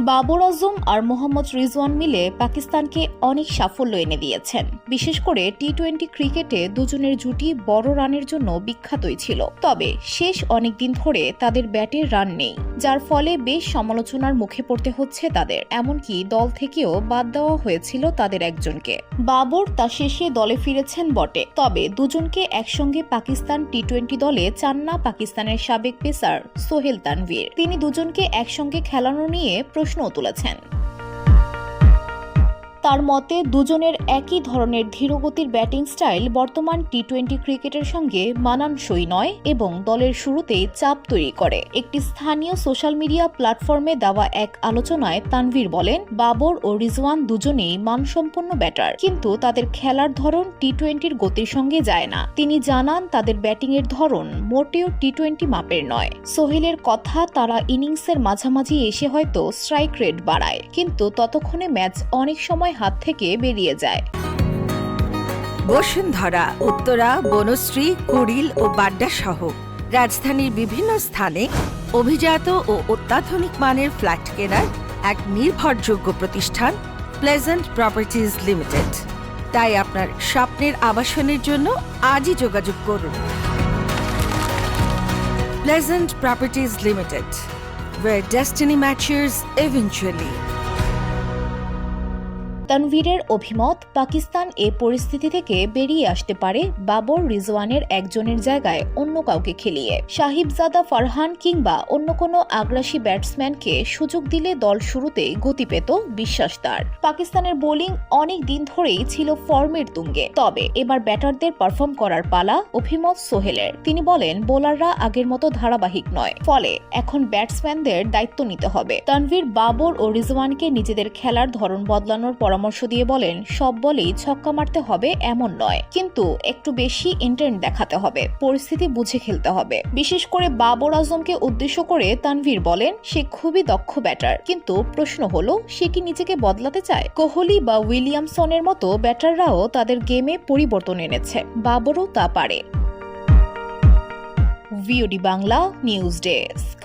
বাবর আজম আর মোহাম্মদ রিজওয়ান মিলে পাকিস্তানকে অনেক সাফল্য এনে দিয়েছেন। বিশেষ করে টি-20 ক্রিকেটে দুজনের জুটি বড় রানের জন্য বিখ্যাতই ছিল। তবে শেষ অনেকদিন ধরে তাদের ব্যাটের রান নেই, যার ফলে বেশ সমালোচনার মুখে পড়তে হচ্ছে তাদের। এমনকি দল থেকেও বাদ দেওয়া হয়েছিল তাদের একজনকে। বাবর তা শেষে দলে ফিরেছেন বটে, তবে দুজনকে একসঙ্গে পাকিস্তান টি-20 দলে চান না পাকিস্তানের সাবেক পেসার সোহেল তানভীর। তিনি দুজনকে একসঙ্গে খেলানো নিয়ে প্রশ্নও তুলেছেন। তার মতে দুজনের একই ধরনের ধীরগতির ব্যাটিং স্টাইল বর্তমান টি-20 ক্রিকেটের সঙ্গে মানানসই নয় এবং দলের শুরুতেই চাপ তৈরি করে। একটি স্থানীয় সোশ্যাল মিডিয়া প্ল্যাটফর্মে দেওয়া এক আলোচনায় তানভীর বলেন, বাবর ও রিজওয়ান দুজনেই মানসম্পন্ন ব্যাটার, কিন্তু তাদের খেলার ধরন টি-20-র গতির সঙ্গে যায় না। তিনি জানান তাদের ব্যাটিংয়ের ধরন মোটেও টি-20 মাপের নয়। সোহেলের কথা, তারা ইনিংসের মাঝামাঝি এসে হয়তো স্ট্রাইক রেট বাড়ায়, কিন্তু ততক্ষণে ম্যাচ অনেক সময় হাত থেকে বেরিয়ে যায়। বসুন্ধরা, উত্তরা, বনশ্রী, কুড়িল ও বাড্ডা সহ রাজধানীর বিভিন্ন স্থানে অভিজাত ও অত্যাধুনিক মানের ফ্ল্যাট কেনার এক নির্ভরযোগ্য প্রতিষ্ঠান প্লেজেন্ট প্রপার্টিজ লিমিটেড। তাই আপনার স্বপ্নের আবাসনের জন্য আজই যোগাযোগ করুন। Pleasant properties limited, where destiny matures eventually. তানভীরের অভিমত, পাকিস্তান এ পরিস্থিতি থেকে বেরিয়ে আসতে পারে বাবর রিজওয়ানের একজনের জায়গায় অন্য কাউকে খেলিয়ে। সাহিবজাদা ফারহান কিংবা অন্য কোনো আগ্রাসী ব্যাটসম্যানকে সুযোগ দিলে দল শুরুতেই গতি পেত, বিশ্বাস তার। পাকিস্তানের বোলিং অনেক দিন ধরেই ছিল ফর্মের তুঙ্গে, তবে এবার ব্যাটারদের পারফর্ম করার পালা, অভিমত সোহেলের। তিনি বলেন, বোলাররা আগের মতো ধারাবাহিক নয়, ফলে এখন ব্যাটসম্যানদের দায়িত্ব নিতে হবে। তানভীর বাবর ও রিজওয়ানকে নিজেদের খেলার ধরন বদলানোর পরামর্শ দিয়ে বলেন, সব বলেই ছক্কা মারতে হবে এমন নয়, কিন্তু একটু বেশি ইন্টেন্ট দেখাতে হবে, পরিস্থিতি বুঝে খেলতে হবে। বিশেষ করে বাবর আজমকে উদ্দেশ্য করে তানভীর বলেন, সে খুবই দক্ষ ব্যাটার, কিন্তু প্রশ্ন হলো সে কি নিজেকে বদলাতে চায়। কোহলি বা উইলিয়ামসনের মতো ব্যাটাররাও তাদের গেমে পরিবর্তন এনেছে, বাবরও তা পারে। VOD Bangla news desk.